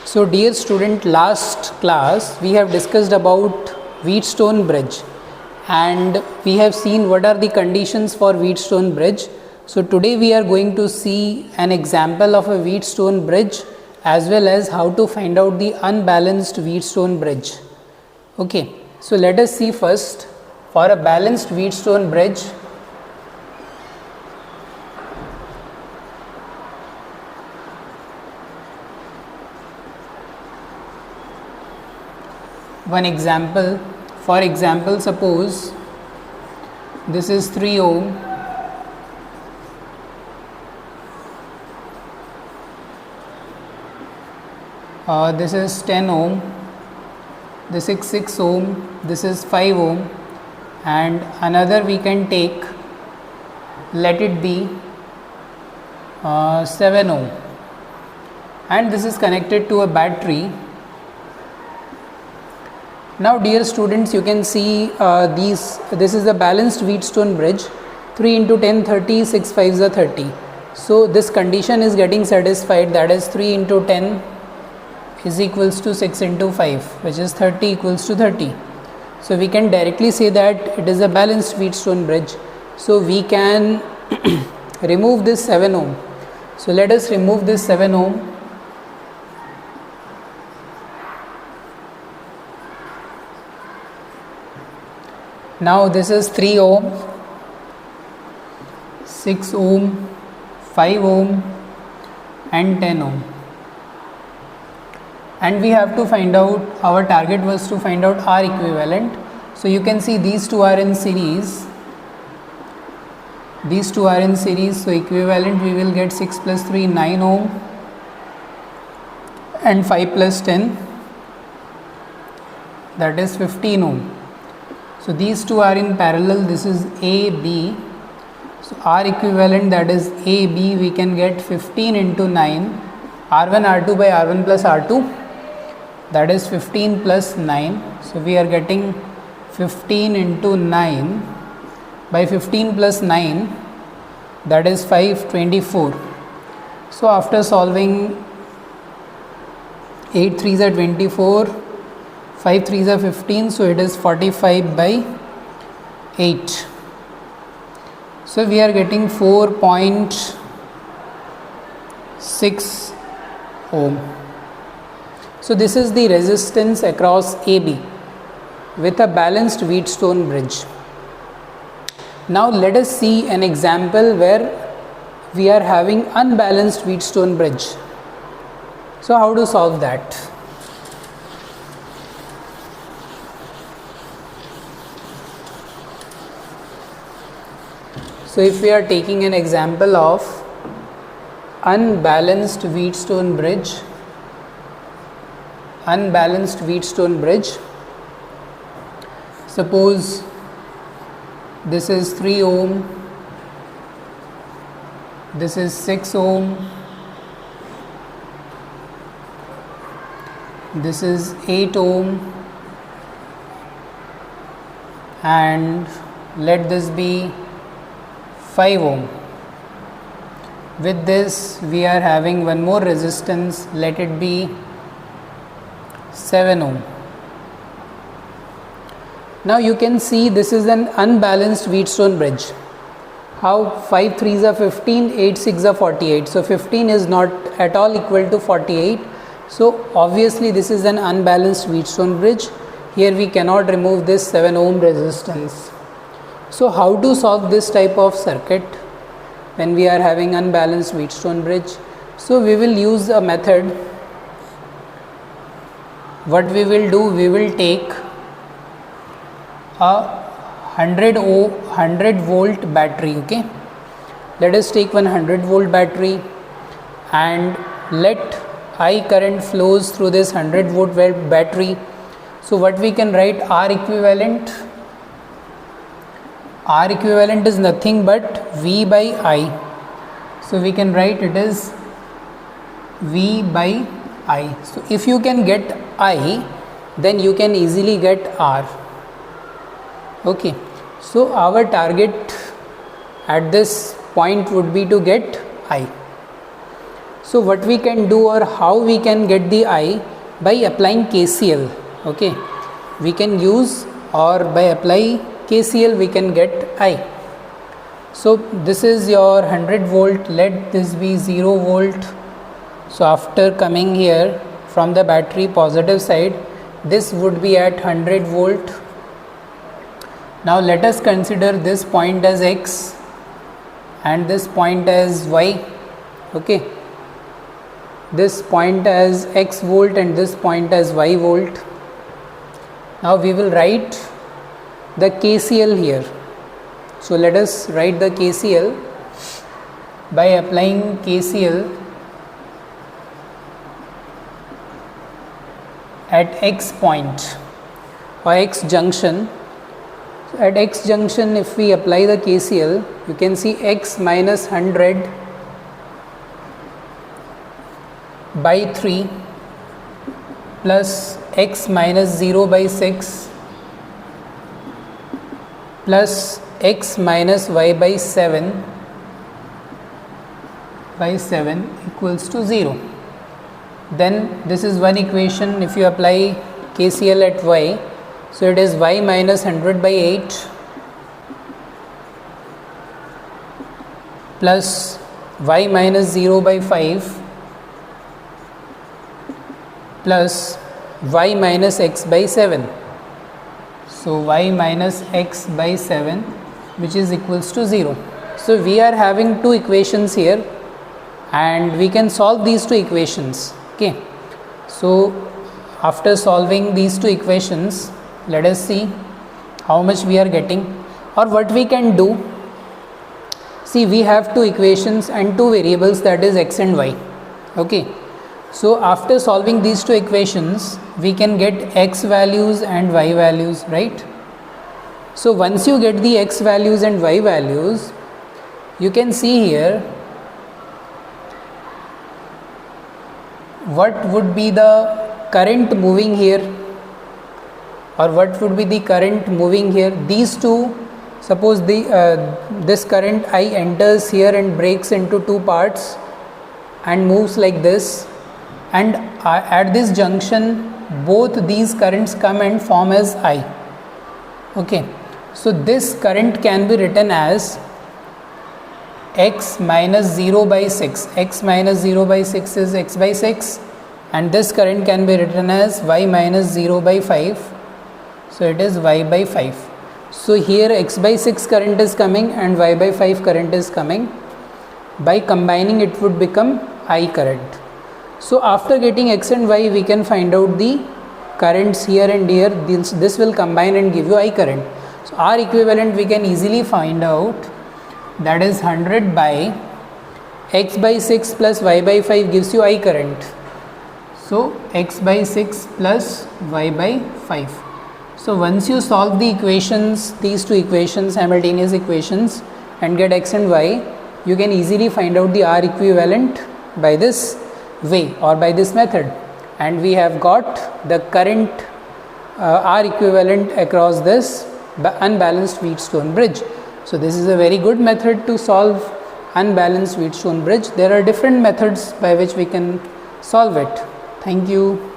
So dear student, last class we have discussed about Wheatstone bridge and we have seen what are the conditions for Wheatstone bridge. So today we are going to see an example of a Wheatstone bridge as well as how to find out the unbalanced Wheatstone bridge. Okay, so let us see first for a balanced Wheatstone bridge. One example, for example, suppose this is 3 ohm, this is 10 ohm, this is 6 ohm, this is 5 ohm, and another we can take, let it be 7 ohm, and this is connected to a battery. Now dear students, you can see this is a balanced Wheatstone bridge, 3 into 10 30, 6 5s are 30. So this condition is getting satisfied, that is 3 into 10 is equals to 6 into 5, which is 30 equals to 30. So we can directly say that it is a balanced Wheatstone bridge. So we can remove this 7 ohm. So let us remove this 7 ohm. Now this is 3 ohm, 6 ohm, 5 ohm and 10 ohm. And we have to find out, our target was to find out R equivalent. So you can see these two are in series. These two are in series, so equivalent we will get 6 plus 3, 9 ohm and 5 plus 10, that is 15 ohm. So these two are in parallel, this is AB. So R equivalent, that is AB, we can get 15 into 9, R1 R2 by R1 plus R2, that is 15 plus 9. So we are getting 15 into 9 by 15 plus 9, that is 524. So after solving 8 3s are 24, 5 3s are 15, so it is 45 by 8. So we are getting 4.6 ohm. So this is the resistance across AB with a balanced Wheatstone bridge. Now let us see an example where we are having unbalanced Wheatstone bridge. So how to solve that? So if we are taking an example of unbalanced Wheatstone bridge, suppose this is 3 ohm, this is 6 ohm, this is 8 ohm, and let this be 5 ohm. With this we are having one more resistance, let it be 7 ohm. Now you can see this is an unbalanced Wheatstone bridge. How 5 3s are 15, 8 6 are 48. So 15 is not at all equal to 48. So obviously this is an unbalanced Wheatstone bridge. Here we cannot remove this 7 ohm resistance. So how to solve this type of circuit when we are having unbalanced Wheatstone bridge? So we will use a method. What we will do, we will take a 100 volt battery. Okay, let us take 100 volt battery and let I current flows through this 100 volt battery. So what we can write, R equivalent is nothing but V by I. So we can write it is V by I. So if you can get I, then you can easily get R. Okay, so our target at this point would be to get I. So what we can do, or how we can get the I, by applying KCL. Okay, we can use, or by apply KCL we can get I. So this is your 100 volt, let this be 0 volt. So after coming here from the battery positive side, this would be at 100 volt. Now let us consider this point as X and this point as Y. Okay, this point as X volt and this point as Y volt. Now we will write the KCL here. So let us write the KCL. By applying KCL at X point or X junction, at X junction if we apply the KCL, you can see X minus 100 by 3 plus X minus 0 by 6 plus X minus Y by 7 equals to 0. Then this is one equation. If you apply KCL at Y, so it is Y minus 100 by 8 plus Y minus 0 by 5 plus Y minus X by 7. So Y minus X by 7, which is equals to 0. So we are having two equations here and we can solve these two equations. Okay, so after solving these two equations, let us see how much we are getting, or what we can do. See, we have two equations and two variables, that is X and Y. Okay, so after solving these two equations, we can get X values and Y values, right? So once you get the X values and Y values, you can see here what would be the current moving here, or what would be the current moving here. These two, suppose this current I enters here and breaks into two parts and moves like this, and at this junction both these currents come and form as I. Okay, so this current can be written as X minus 0 by 6. X minus 0 by 6 is X by 6, and this current can be written as Y minus 0 by 5. So it is Y by 5. So here X by 6 current is coming and Y by 5 current is coming. By combining it would become I current. So after getting X and Y, we can find out the currents here and here. This will combine and give you I current. So R equivalent we can easily find out, that is 100 by X by 6 plus Y by 5 gives you I current. So X by 6 plus Y by 5. So once you solve the equations, these two equations, simultaneous equations, and get X and Y, you can easily find out the R equivalent by this way or by this method. And we have got the current R equivalent across this unbalanced Wheatstone bridge. So this is a very good method to solve unbalanced Wheatstone bridge. There are different methods by which we can solve it. Thank you.